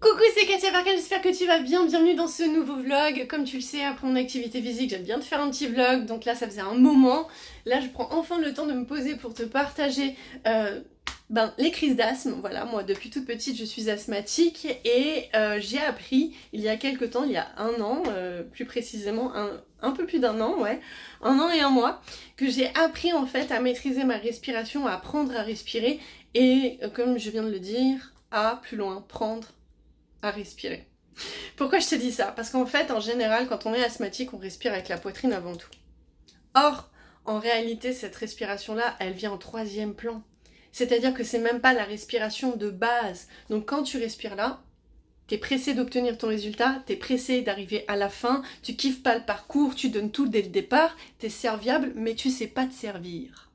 Coucou, c'est Katia Barka, j'espère que tu vas bien, bienvenue dans ce nouveau vlog. Comme tu le sais, après mon activité physique, j'aime bien te faire un petit vlog, donc là ça faisait un moment. Là je prends enfin le temps de me poser pour te partager les crises d'asthme. Voilà, moi depuis toute petite je suis asthmatique et j'ai appris il y a quelques temps, il y a un an, plus précisément un peu plus d'un an, ouais, un an et un mois, que j'ai appris en fait à maîtriser ma respiration, à apprendre à respirer et comme je viens de le dire, à plus loin, prendre à respirer. Pourquoi je te dis ça? Parce qu'en fait, en général, quand on est asthmatique, on respire avec la poitrine avant tout. Or, en réalité, cette respiration-là, elle vient en troisième plan. C'est-à-dire que c'est même pas la respiration de base. Donc quand tu respires là, t'es pressé d'obtenir ton résultat, t'es pressé d'arriver à la fin, tu kiffes pas le parcours, tu donnes tout dès le départ, t'es serviable, mais tu sais pas te servir.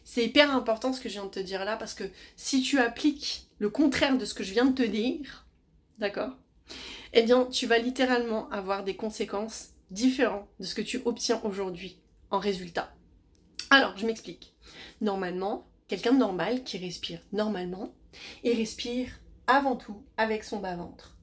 C'est hyper important ce que je viens de te dire là, parce que si tu appliques le contraire de ce que je viens de te dire, d'accord? Eh bien, tu vas littéralement avoir des conséquences différentes de ce que tu obtiens aujourd'hui en résultat. Alors, je m'explique. Normalement, quelqu'un de normal qui respire normalement, il respire avant tout avec son bas-ventre.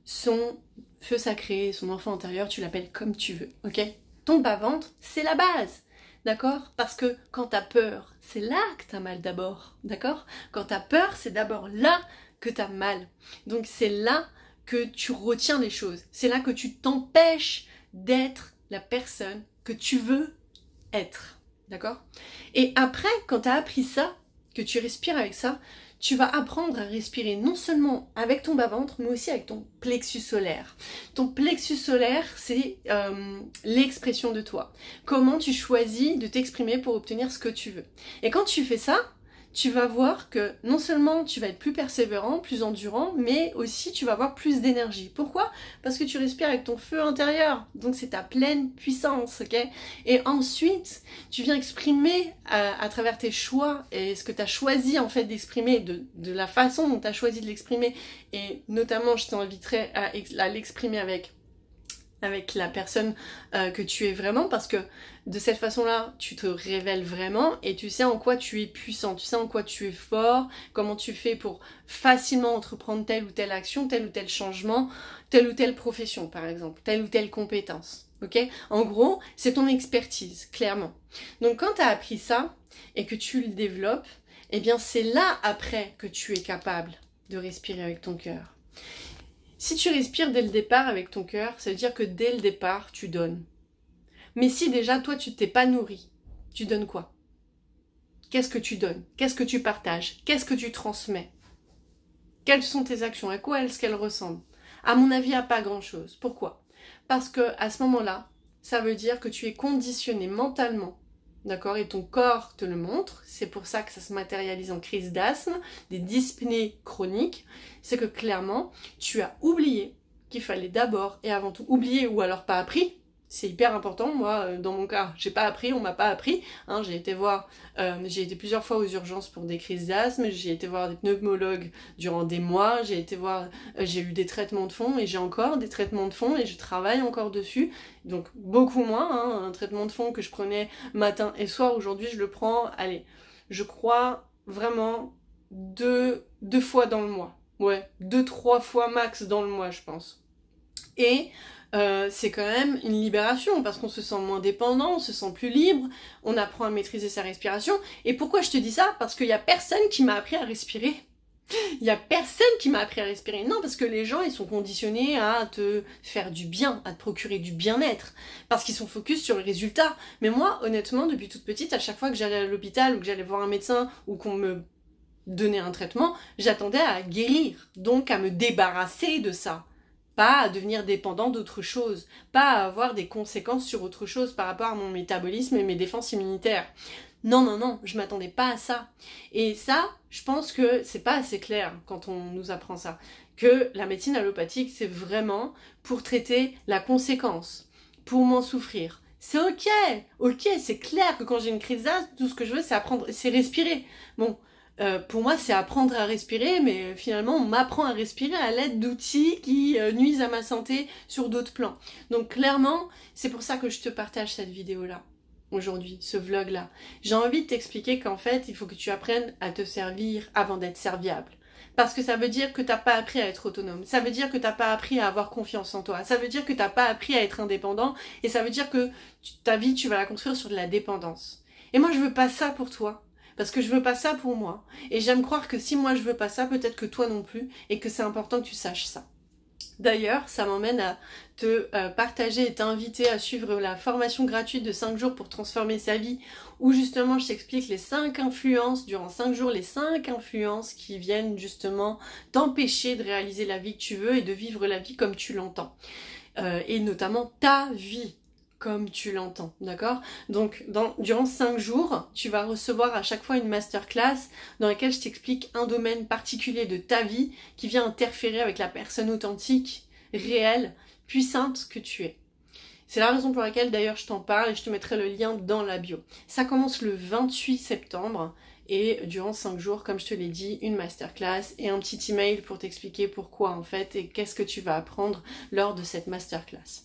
Son feu sacré, son enfant intérieur, tu l'appelles comme tu veux, ok? Ton bas-ventre, c'est la base, d'accord? Parce que quand t'as peur, c'est là que t'as mal d'abord, d'accord? Quand t'as peur, c'est d'abord là que t'as mal. Donc c'est là que tu retiens les choses. C'est là que tu t'empêches d'être la personne que tu veux être. D'accord? Et après, quand tu as appris ça, que tu respires avec ça, tu vas apprendre à respirer non seulement avec ton bas-ventre, mais aussi avec ton plexus solaire. Ton plexus solaire, c'est l'expression de toi. Comment tu choisis de t'exprimer pour obtenir ce que tu veux. Et quand tu fais ça, tu vas voir que non seulement tu vas être plus persévérant, plus endurant, mais aussi tu vas avoir plus d'énergie. Pourquoi? Parce que tu respires avec ton feu intérieur, donc c'est ta pleine puissance, ok? Et ensuite, tu viens exprimer à travers tes choix et ce que tu as choisi en fait d'exprimer, de la façon dont tu as choisi de l'exprimer, et notamment je t'inviterai à l'exprimer avec la personne que tu es vraiment, parce que de cette façon-là, tu te révèles vraiment et tu sais en quoi tu es puissant, tu sais en quoi tu es fort, comment tu fais pour facilement entreprendre telle ou telle action, tel ou tel changement, telle ou telle profession par exemple, telle ou telle compétence, ok? En gros, c'est ton expertise, clairement. Donc quand tu as appris ça et que tu le développes, eh bien c'est là après que tu es capable de respirer avec ton cœur. Si tu respires dès le départ avec ton cœur, ça veut dire que dès le départ, tu donnes. Mais si déjà, toi, tu t'es pas nourri, tu donnes quoi? Qu'est-ce que tu donnes? Qu'est-ce que tu partages? Qu'est-ce que tu transmets? Quelles sont tes actions? À quoi est-ce qu'elles ressemblent? À mon avis, à pas grand-chose. Pourquoi? Parce que à ce moment-là, ça veut dire que tu es conditionné mentalement. D'accord? Et ton corps te le montre, c'est pour ça que ça se matérialise en crise d'asthme, des dyspnées chroniques, c'est que clairement, tu as oublié qu'il fallait d'abord et avant tout oublier ou alors pas appris. C'est hyper important, moi dans mon cas, j'ai pas appris, on m'a pas appris, hein, j'ai été plusieurs fois aux urgences pour des crises d'asthme, j'ai été voir des pneumologues durant des mois, j'ai eu des traitements de fond et j'ai encore des traitements de fond et je travaille encore dessus, donc beaucoup moins, hein, un traitement de fond que je prenais matin et soir, aujourd'hui je le prends, allez, je crois vraiment deux fois dans le mois, ouais, 2-3 fois max dans le mois je pense. Et c'est quand même une libération parce qu'on se sent moins dépendant, on se sent plus libre, on apprend à maîtriser sa respiration. Et pourquoi je te dis ça? Parce qu'il y a personne qui m'a appris à respirer. Il y a personne qui m'a appris à respirer. Non, parce que les gens, ils sont conditionnés à te faire du bien, à te procurer du bien-être, parce qu'ils sont focus sur le résultat. Mais moi, honnêtement, depuis toute petite, à chaque fois que j'allais à l'hôpital ou que j'allais voir un médecin ou qu'on me donnait un traitement, j'attendais à guérir, donc à me débarrasser de ça. Pas à devenir dépendant d'autre chose, pas à avoir des conséquences sur autre chose par rapport à mon métabolisme et mes défenses immunitaires. Non, non, non, je m'attendais pas à ça. Et ça, je pense que c'est pas assez clair quand on nous apprend ça. Que la médecine allopathique, c'est vraiment pour traiter la conséquence, pour m'en souffrir. C'est ok, c'est clair que quand j'ai une crise d'asthme, tout ce que je veux, c'est respirer. Bon, pour moi, c'est apprendre à respirer, mais finalement, on m'apprend à respirer à l'aide d'outils qui nuisent à ma santé sur d'autres plans. Donc clairement, c'est pour ça que je te partage cette vidéo-là, aujourd'hui, ce vlog-là. J'ai envie de t'expliquer qu'en fait, il faut que tu apprennes à te servir avant d'être serviable. Parce que ça veut dire que t'as pas appris à être autonome. Ça veut dire que t'as pas appris à avoir confiance en toi. Ça veut dire que t'as pas appris à être indépendant. Et ça veut dire que ta vie, tu vas la construire sur de la dépendance. Et moi, je veux pas ça pour toi. Parce que je veux pas ça pour moi. Et j'aime croire que si moi je veux pas ça, peut-être que toi non plus. Et que c'est important que tu saches ça. D'ailleurs, ça m'emmène à te partager et t'inviter à suivre la formation gratuite de 5 jours pour transformer sa vie, où justement je t'explique les 5 influences, durant 5 jours, les 5 influences qui viennent justement t'empêcher de réaliser la vie que tu veux et de vivre la vie comme tu l'entends. Et notamment ta vie comme tu l'entends, d'accord? Donc, durant 5 jours, tu vas recevoir à chaque fois une masterclass dans laquelle je t'explique un domaine particulier de ta vie qui vient interférer avec la personne authentique, réelle, puissante que tu es. C'est la raison pour laquelle d'ailleurs je t'en parle et je te mettrai le lien dans la bio. Ça commence le 28 septembre et durant 5 jours, comme je te l'ai dit, une masterclass et un petit email pour t'expliquer pourquoi en fait et qu'est-ce que tu vas apprendre lors de cette masterclass.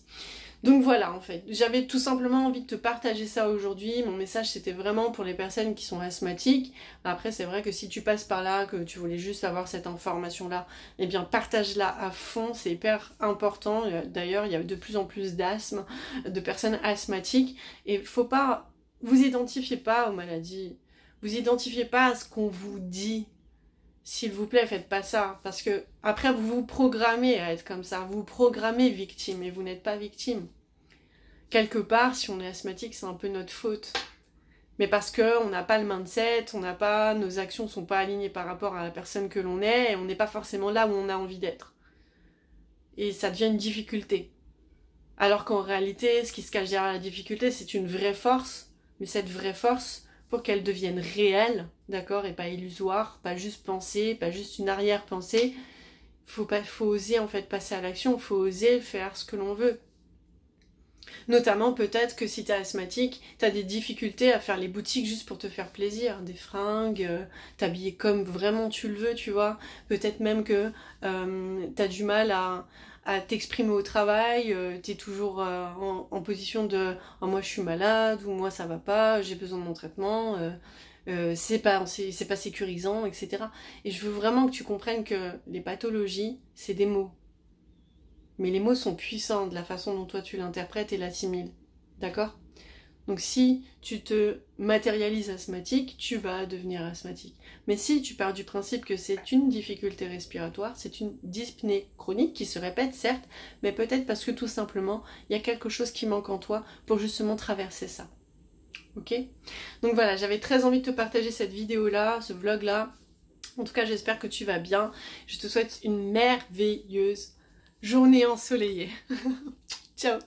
Donc voilà, en fait, j'avais tout simplement envie de te partager ça aujourd'hui. Mon message, c'était vraiment pour les personnes qui sont asthmatiques. Après, c'est vrai que si tu passes par là, que tu voulais juste avoir cette information-là, eh bien, partage-la à fond, c'est hyper important. D'ailleurs, il y a de plus en plus d'asthme, de personnes asthmatiques. Et faut pas, vous identifiez pas aux maladies. Vous identifiez pas à ce qu'on vous dit. S'il vous plaît, faites pas ça, parce que après vous vous programmez à être comme ça, vous vous programmez victime et vous n'êtes pas victime. Quelque part, si on est asthmatique, c'est un peu notre faute. Mais parce que on n'a pas le mindset, nos actions sont pas alignées par rapport à la personne que l'on est, et on n'est pas forcément là où on a envie d'être. Et ça devient une difficulté. Alors qu'en réalité, ce qui se cache derrière la difficulté, c'est une vraie force, mais cette vraie force, pour qu'elle devienne réelle, d'accord, et pas illusoire, pas juste penser, pas juste une arrière-pensée, faut oser en fait passer à l'action, faut oser faire ce que l'on veut. Notamment peut-être que si t'es asthmatique, t'as des difficultés à faire les boutiques juste pour te faire plaisir, des fringues, t'habiller comme vraiment tu le veux, tu vois. Peut-être même que t'as du mal à t'exprimer au travail, t'es toujours en position de oh, moi je suis malade, ou moi ça va pas, j'ai besoin de mon traitement, c'est pas sécurisant, etc. Et je veux vraiment que tu comprennes que les pathologies, c'est des mots. Mais les mots sont puissants de la façon dont toi tu l'interprètes et l'assimiles. D'accord ? Donc si tu te matérialises asthmatique, tu vas devenir asthmatique. Mais si tu pars du principe que c'est une difficulté respiratoire, c'est une dyspnée chronique qui se répète certes, mais peut-être parce que tout simplement, il y a quelque chose qui manque en toi pour justement traverser ça. Ok ? Donc voilà, j'avais très envie de te partager cette vidéo-là, ce vlog-là. En tout cas, j'espère que tu vas bien. Je te souhaite une merveilleuse journée ensoleillée. Ciao.